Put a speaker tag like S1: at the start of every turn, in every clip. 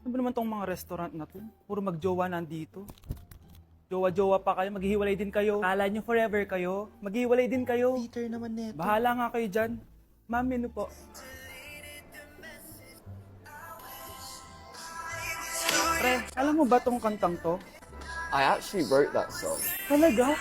S1: Ano ba naman tong mga restaurant na to? Puro magjowa nandito. Jowa-jowa pa kayo, maghihiwalay din kayo. Akala nyo forever kayo, maghihiwalay din kayo.
S2: Peter naman neto.
S1: Bahala nga kayo dyan. Ma'am, menu po. Pre, alam mo ba tong kantang to?
S3: I actually wrote that song.
S1: Talaga?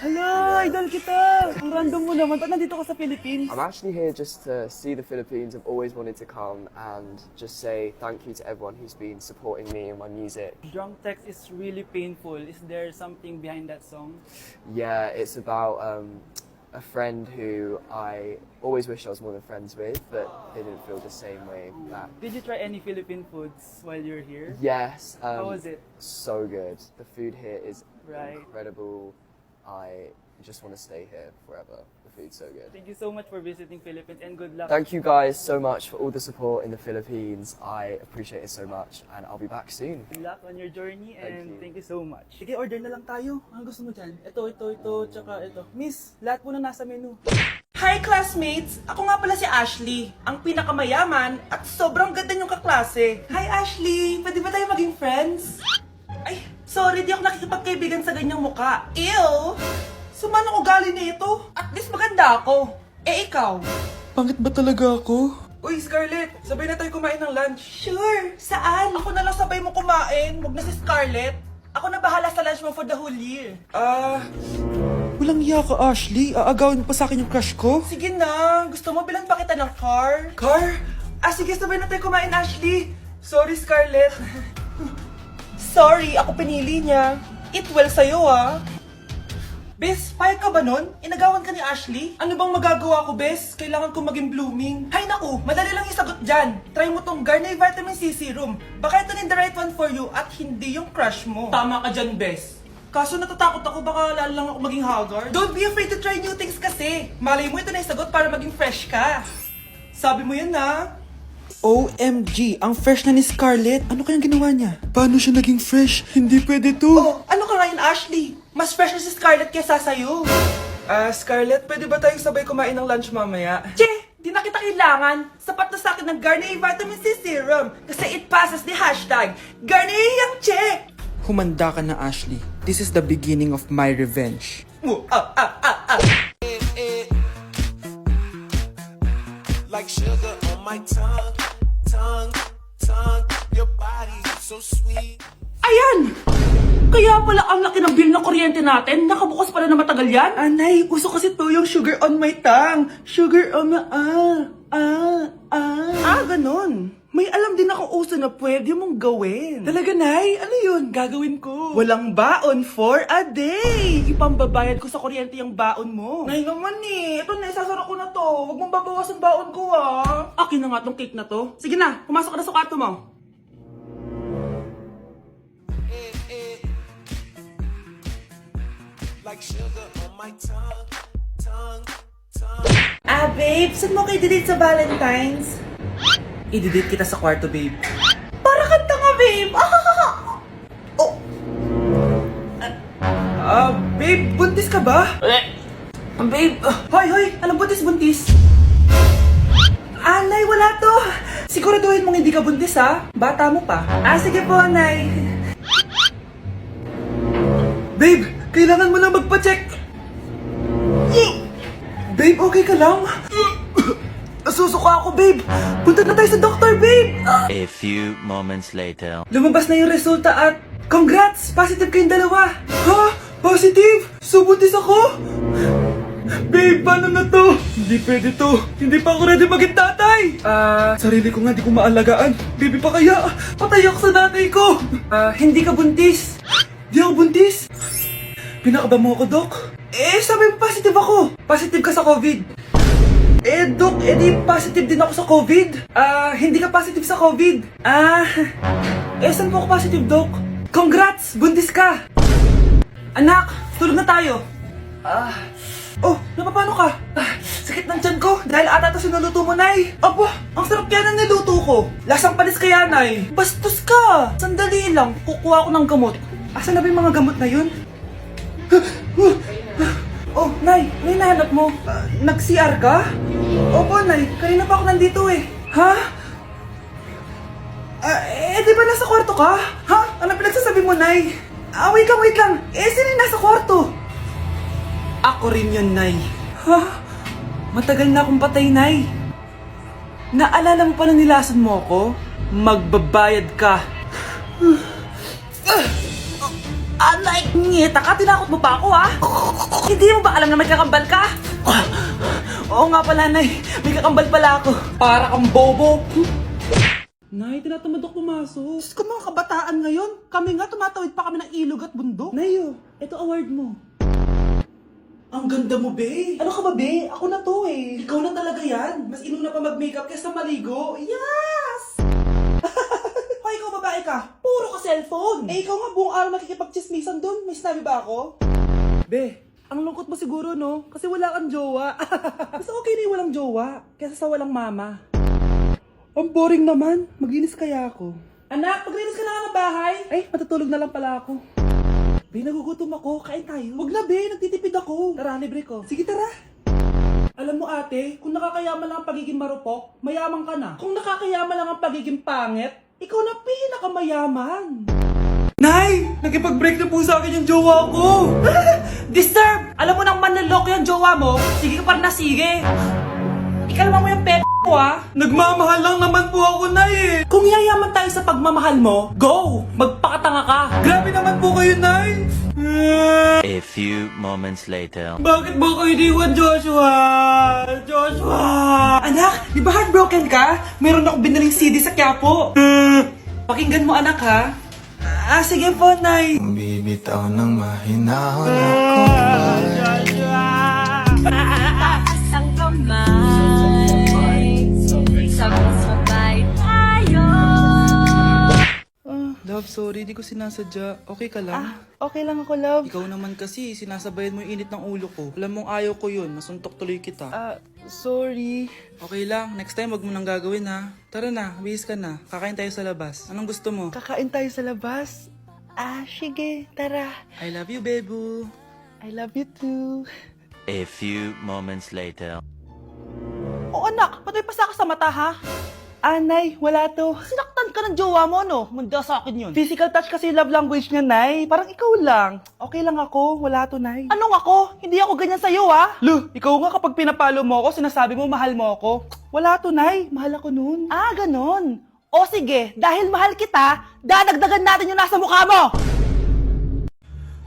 S1: Hala, idol kita! Ang random mo naman. Ba't nandito ka sa Philippines?
S3: I'm actually here just to see the Philippines. I've always wanted to come and just say thank you to everyone who's been supporting me and my music.
S1: Drunk text is really painful. Is there something behind that song?
S3: Yeah, it's about a friend who I always wished I was more than friends with, but they didn't feel the same way back.
S1: Did you try any Philippine foods while you're here?
S3: Yes.
S1: How was it?
S3: So good. The food here is
S1: Right.
S3: incredible. I just want to stay here forever. The food's so good.
S1: Thank you so much for visiting Philippines and good luck.
S3: Thank you guys so much for all the support in the Philippines. I appreciate it so much, and I'll be back soon.
S1: Good luck on your journey and
S3: Thank
S1: thank you so much. Sige, order na lang tayo. Ano gusto mo dyan? Ito, tsaka ito. Miss, lahat po na nasa menu.
S2: Hi classmates! Ako nga pala si Ashley, ang pinakamayaman at sobrang ganda niyong kaklase. Hi Ashley! Pwede ba tayo maging friends? Ay, sorry, di ako nakikipagkaibigan sa ganyang muka. Ew! Suman ang ugali na ito. At least maganda ako. Eh ikaw?
S1: Pangit ba talaga ako?
S2: Uy Scarlett, sabay na tayo kumain ng lunch. Sure! Saan? Ako na lang sabay mo kumain. Huwag na si Scarlett. Ako na bahala sa lunch mo for the whole year.
S1: Walang iya ka, Ashley. Aagawin pa sa akin yung crush ko.
S2: Sige na, gusto mo bilan pa kita ng car? Car? Sige, sabay na tayo kumain, Ashley. Sorry, Scarlett. Sorry, ako pinili niya. Eat well sa'yo, ah. Bes, payag ka ba nun? Inagawan ka ni Ashley? Ano bang magagawa ko, Bes? Kailangan ko maging blooming. Hay naku, madali lang yung sagot dyan. Try mo tong Garnier Vitamin C Serum. Baka ito din the right one for you at hindi yung crush mo. Tama ka dyan, Bes. Kaso natatakot ako, baka lalo lang ako maging haggard. Don't be afraid to try new things kasi. Malay mo ito na yung sagot para maging fresh ka. Sabi mo yun na.
S1: OMG, ang fresh na ni Scarlett. Ano kayang ginawa niya? Paano siya naging fresh? Hindi pwede to.
S2: Oh, ano ka ngayon, Ashley? Mas fresh na si Scarlett kesa sa'yo. Scarlett, pwede ba tayong sabay kumain ng lunch mamaya? Che, di na kita kailangan. Sapat na sa akin ng Garnier Vitamin C Serum. Kasi it passes the hashtag Garnier yang che.
S1: Humanda ka na, Ashley. This is the beginning of my revenge.
S4: Like sugar on my tongue, tongue, tongue. Your body so sweet.
S2: Ayan! Kaya pala ang laki ng bill ng kuryente natin. Nakabukas pala na matagal yan. Anay, uso kasi to yung sugar on my tongue. Sugar on my... ganun. May alam din ako uso na pwede mong gawin. Talaga, Nay? Ano yun? Gagawin ko. Walang baon for a day. Ipambabayad ko sa kuryente yung baon mo. Nay naman eh. Ito na, isasara ko na to. Huwag mong babawasan baon ko ah. Akin na nga tong cake na to. Sige na, pumasok ka na sa kwarto mo.
S4: Like sugar on my tongue, tongue, tongue.
S2: Babe, saan mo kayo delete sa Valentine's? I-delete kita sa kwarto, babe. Para kanta nga, babe! Oh! Babe, buntis ka ba? Babe, hoy, anong buntis? Nay, wala to. Siguraduhin mong hindi ka buntis, ha? Bata mo pa. Sige po, Nay. Babe, kailangan mo na magpa-check. Babe, okay ka lang? Nasusuka ako, babe. Punta na tayo sa doktor, babe.
S5: A few moments later.
S2: Lumabas na yung resulta at congrats! Positive kayong dalawa. Ha? Positive? So buntis ako? Babe, paano na to? Hindi pwede to. Hindi pa ako ready maging tatay. Sarili ko nga di ko maalagaan. Baby pa kaya? Patay ako sa nanay ko. Hindi ka buntis. Di ako buntis? Pinakaba mo ako, Dok? Sabi mo positive ako. Positive ka sa COVID. Dok, di positive din ako sa COVID. Hindi ka positive sa COVID. Saan po ako positive, Dok? Congrats! Buntis ka! Anak, tulog na tayo. Napapano ka? Sakit ng tiyan ko dahil ata ito sinuluto mo, Nay. Aba, ang sarap kaya ng niluto ko. Lasang panis kaya, Nay. Bastos ka! Sandali lang, kukuha ko ng gamot. Asan na ba yung mga gamot na yun? Nay, ano yung nahanap mo? Nag-CR ka? Opo, Nay. Kanina pa ako nandito eh. Ha? Di ba nasa kwarto ka? Ha? Ano pinagsasabi mo, Nay? Wait lang. Sino yung nasa kwarto? Ako rin yun, Nay. Ha? Matagal na akong patay, Nay. Naalala mo pa na nilasan mo ako? Magbabayad ka. Nay, ngita ka, tinakot mo pa ako, ha? Hindi mo ba alam na may kakambal ka? Oo nga pala, Nay. May kakambal pala ako. Para kang bobo. Nay, tinatamad ako pumasok. Diyos ko, mga kabataan ngayon. Kami nga, tumatawid pa kami ng ilog at bundok. Nayo, ito award mo. Ang ganda mo, be. Ano ka ba, be? Ako na to, eh. Ikaw na talaga yan. Mas inuna pa mag-makeup kaysa maligo. Yes! Hoy, ikaw babae ka. Puro ka cellphone. Ikaw nga buong araw nakikipag-chismisan doon. May sinabi ba ako? Be, ang lungkot mo siguro, no? Kasi wala kang jowa. Mas okay na yung walang jowa kaysa sa walang mama. Ang boring naman. Maglinis kaya ako. Anak, maglinis ka na nga ng bahay. Ay, matutulog na lang pala ako. Be, nagugutom ako. Kain tayo. Huwag na, be. Nagtitipid ako. Tara, libre ko. Sige, tara. Alam mo, ate, kung nakakayaman lang ang pagiging marupok, mayaman ka na. Kung nakakayaman lang ang pagiging pangit, ikaw na pinakamayaman. Nay! Nakipag-break na po sa akin yung jowa ko! Disturb! Alam mo nang manloloko yung jowa mo, sige ka pa na sige! Ikalma mo yung ko, ha? Nagmamahal lang naman po ako, Nay, eh! Kung yayaman tayo sa pagmamahal mo, go! Magpakatanga ka! Grabe naman po kayo, Nay!
S5: A few moments later.
S2: Bakit mo ko iniwan, Joshua? Joshua! Anak, di ba heartbroken ka? Meron ako binaling CD sa Quiapo. Pakinggan mo, anak, ha? Sige po, Nay.
S6: Bibitaw ng mahinahon ako.
S7: Taas ang kamay, sabay tayo.
S2: Love, sorry, di ko sinasadya. Okay ka lang?
S1: Okay lang ako, love.
S2: Ikaw naman kasi, sinasabayan mo yung init ng ulo ko. Alam mong ayaw ko yun, nasuntok tuloy kita.
S1: Sorry.
S2: Okay lang, next time wag mo nang gagawin, ha? Tara na, bihis ka na. Kakain tayo sa labas. Anong gusto mo?
S1: Kakain tayo sa labas. Sige, tara.
S2: I love you, Bebu.
S1: I love you too.
S5: A few moments later.
S1: Oh, anak, patay pa sa ka sa mata, ha? Nay, wala to. Sinaktan ka ng jowa mo, no? Manda sa akin yun. Physical touch kasi yung love language niya, Nay. Parang ikaw lang. Okay lang ako, wala to, Nay. Anong ako? Hindi ako ganyan sa'yo, ha? Lo, ikaw nga kapag pinapalo mo ako, sinasabi mo mahal mo ako. Wala to, Nay. Mahal ako nun. Ganon. O sige, dahil mahal kita, dadagdagan natin yung nasa mukha mo!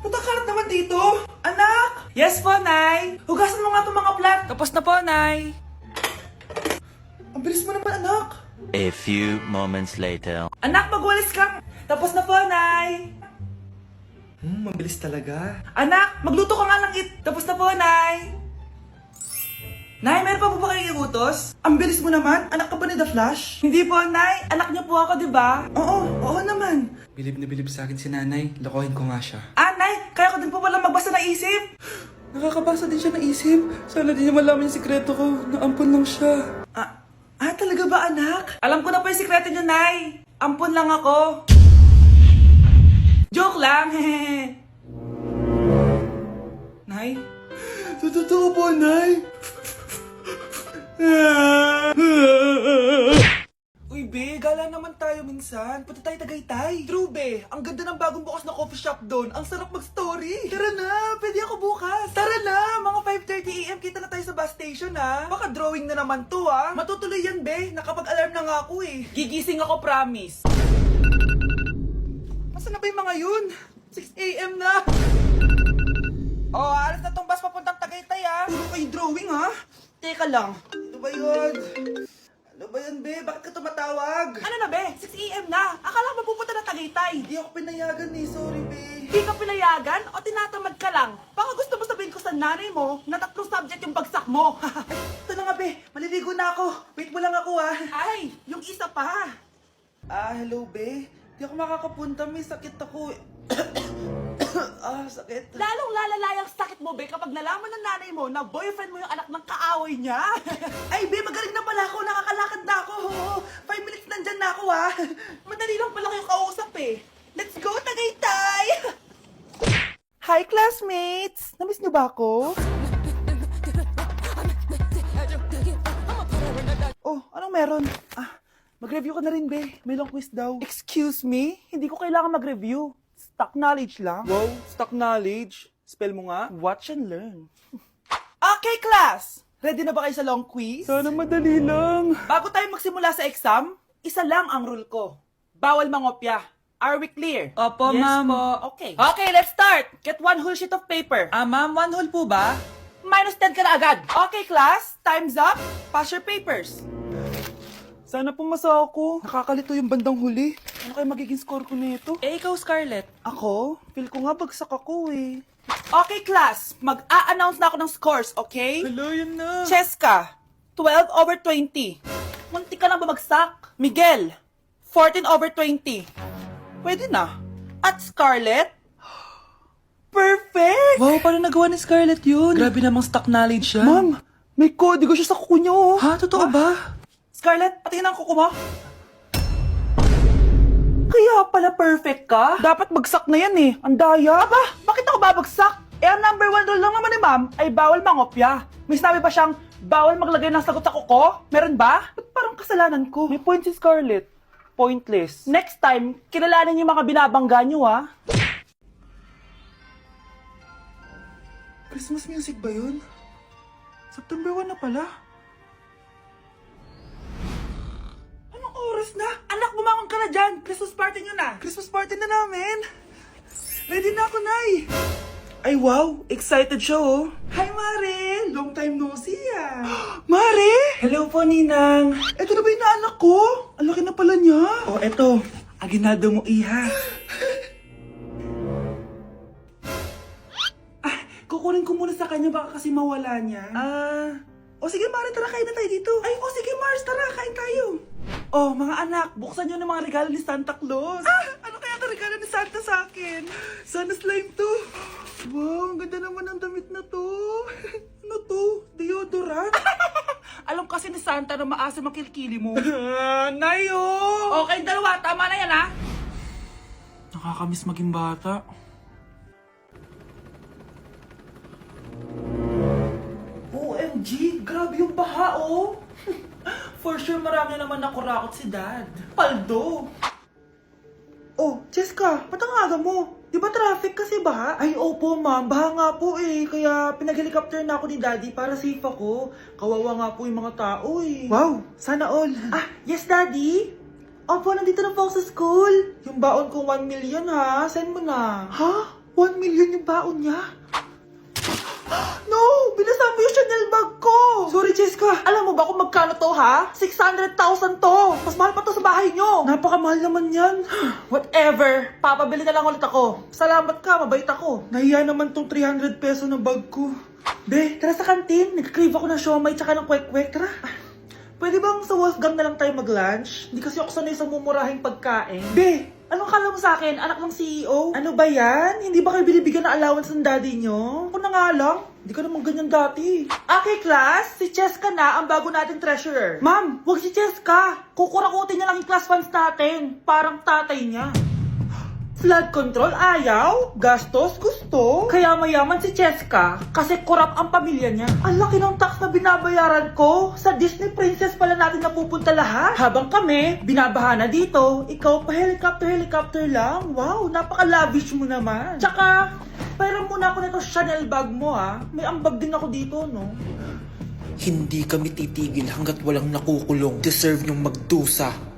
S2: Putakarat naman dito! Anak! Yes po, Nay! Hugasan mo nga itong mga plat! Tapos na po, Nay! Ang bilis mo naman, anak!
S5: A few moments later.
S2: Anak, magwalis ka! Tapos na po, Nay! Mabilis talaga. Anak, magluto ka nga ng Tapos na po, Nay! Nay, meron pa po ba kayong iutos? Ang bilis mo naman. Anak ka ba ni The Flash? Hindi po, Nay. Anak niya po ako, di ba? Oo naman. Bilib na bilib sa akin si Nanay. Lokohin ko nga siya. Nay, kaya ko din po pala magbasa ng isip. Nakakabasa din siya ng isip. Sana din niya malaman yung sikreto ko. Naampon lang siya. Talaga ba, anak? Alam ko na po yung sikreto niyo, Nay. Ampon lang ako. Joke lang, hehe. Nay? Totoo po, Nay. Uy, be, gala naman tayo minsan. Punta tayo Tagaytay. True, be. Ang ganda ng bagong bukas na coffee shop doon. Ang sarap mag-story. Tara na, pwede ako bukas. Tara na, mga 5:30 AM kita na tayo sa bus station, ha. Baka drawing na naman to, ha. Matutuloy yan, be. Nakapag-alarm na nga ako, eh. Gigising ako, promise. Masa na ba yung mga yun? 6 AM na. Alas na tong bus papuntang Tagaytay, ha. Puro kayo drawing, ha. Teka lang. Ano ba yun? Ano ba yun, be? Bakit ka tumatawag? Ano na, be? 6 AM na. Akala mo pupunta na Tagaytay. Hindi ako pinayagan, eh. Sorry, be. Hindi ka pinayagan o tinatamad ka lang? Baka gusto mo sabihin ko sa nanay mo na 3 subject yung bagsak mo. Ito na nga, be. Maliligo na ako. Wait mo lang ako, ha. Ay, yung isa pa. Hello, be. Hindi ako makakapunta. May sakit ako, eh. Sakit. Lalong lalala yung sakit mo, be, kapag nalaman ng nanay mo na boyfriend mo yung anak ng kaaway niya. Ay, be, magaling na pala ako. Nakakalakad na ako. 5 minutes nandyan na ako, ha. Madali lang pala kayong kausap, eh. Let's go, Tagaytay! Hi, classmates! Namiss niyo ba ako? Oh, anong meron?
S1: Mag-review ka na rin, be. May long quiz daw. Excuse me? Hindi ko kailangan mag-review. Stock knowledge lang.
S2: Wow, stock knowledge. Spell mo nga.
S1: Watch and learn. Okay, class! Ready na ba kayo sa long quiz?
S2: Sana madali lang.
S1: Bago tayo magsimula sa exam, isa lang ang rule ko. Bawal mangopya. Are we clear?
S2: Opo,
S1: Yes
S2: ma'am.
S1: po. Okay. Okay, let's start. Get one whole sheet of paper.
S2: Ma'am, 1 whole po ba?
S1: Minus 10 ka na agad. Okay, class. Time's up. Pass your papers.
S2: Sana pumasa ako. Nakakalito yung bandang huli. Ano kaya magiging score ko nito?
S1: Eh, ikaw, Scarlett.
S2: Ako? Feel ko nga bagsak ako eh.
S1: Okay, class. Mag-a-announce na ako ng scores, okay?
S2: Hello, yun na.
S1: Cheska, 12/20. Munti ka lang bumagsak. Miguel, 14/20. Pwede na. At Scarlett, perfect!
S2: Wow, paano nagawa ni Scarlett yun? Grabe namang stock knowledge siya. Ma'am, may kodigo siya sa kuko niya oh. Ha? Totoo ba?
S1: Scarlett, patingin ang kuko mo. Kaya pala perfect ka? Dapat bagsak na yan eh. Ang daya. Aba, bakit ako babagsak? Eh, ang number 1 rule lang naman ni ma'am ay bawal mangopya. May sinabi pa siyang bawal maglagay ng sagot sa kuko? Meron ba? Ba't parang kasalanan ko?
S2: May point si Scarlett. Pointless.
S1: Next time, kilalanin yung mga binabangga nyo, ha?
S2: Christmas music ba yun? September 1 na pala.
S1: Anong oras na? Anak, bumangon ka na dyan. Christmas party nyo na.
S2: Christmas party na namin. Ready na ako, Nay.
S1: Ay, wow. Excited siya, oh.
S2: Hi, Mare. Long time no see, ah. Mare!
S1: Hello po, Ninang.
S2: Ito na ba yung naanak ko? Ang laki na pala niya.
S1: Oh, eto. Aginado mo, iha.
S2: Kukunin ko muna sa kanya, baka kasi mawala niya. O sige, Mare, tara, kain na tayo dito. Ay, o sige, Mars, tara, kain tayo.
S1: Oh, mga anak, buksan nyo ng mga regalo ni Santa Claus.
S2: Ano kaya ang regalo ni Santa sa akin? Sana slime to. Wow, ang ganda naman ng damit na to. Ano to? Deodorant?
S1: Alam kasi ni Santa na maasa makilkili mo.
S2: Nayo!
S1: Okay, dalawa. Tama na yan, ha?
S2: Nakakamiss maging bata.
S1: OMG, grabe yung baha, oh. For sure, marami naman nakurakot si Dad. Paldo.
S2: Oh, Cheska, ba't ang aga mo? Di ba traffic kasi baha?
S1: Ay, opo, ma'am. Baha nga po eh. Kaya pinag-helicopter na ako ni Daddy para safe ako. Kawawa nga po yung mga tao eh.
S2: Wow, sana all.
S1: Yes, Daddy? Opo, nandito na po ako sa school. Yung baon kong 1 million ha. Send mo na.
S2: Ha? 1 million yung baon niya?
S1: No! Binasa mo yung Chanel bag ko!
S2: Sorry, Cheska.
S1: Alam mo ba kung magkano to ha? 600,000 to! Mas mahal pa to sa bahay nyo!
S2: Napakamahal naman yan.
S1: Whatever. Papabili na lang ulit ako. Salamat ka, mabait ako.
S2: Nahiya naman tong 300 peso na bag ko.
S1: Be, tara sa kantin. Nag-crave ako ng siomay tsaka ng kwek-kwek. Tara. Pwede bang sa Wolfgang na lang tayo mag-lunch? Hindi kasi ako sanay sa mumurahing pagkain.
S2: Be,
S1: Anong kala mo sa akin? Anak ng CEO? Ano ba yan? Hindi ba kayo binibigyan ng allowance ng daddy nyo? Ako na nga lang. Hindi ka naman ganyan dati. Okay, class. Si Cheska na ang bago natin treasurer. Ma'am, wag si Cheska. Kukurakutin niya lang yung class funds natin. Parang tatay niya. Flood control, ayaw. Gastos, gusto. Kaya mayaman si Cheska kasi korap ang pamilya niya. Ang laki ng tax na binabayaran ko. Sa Disney Princess pala natin napupunta lahat. Habang kami, binabaha na dito. Ikaw pa helicopter lang. Wow, napaka-lavish mo naman. Tsaka, pairam muna ako nito Chanel bag mo ha. May ambag din ako dito, no?
S8: Hindi kami titigil hanggat walang nakukulong. Deserve niyong magdusa.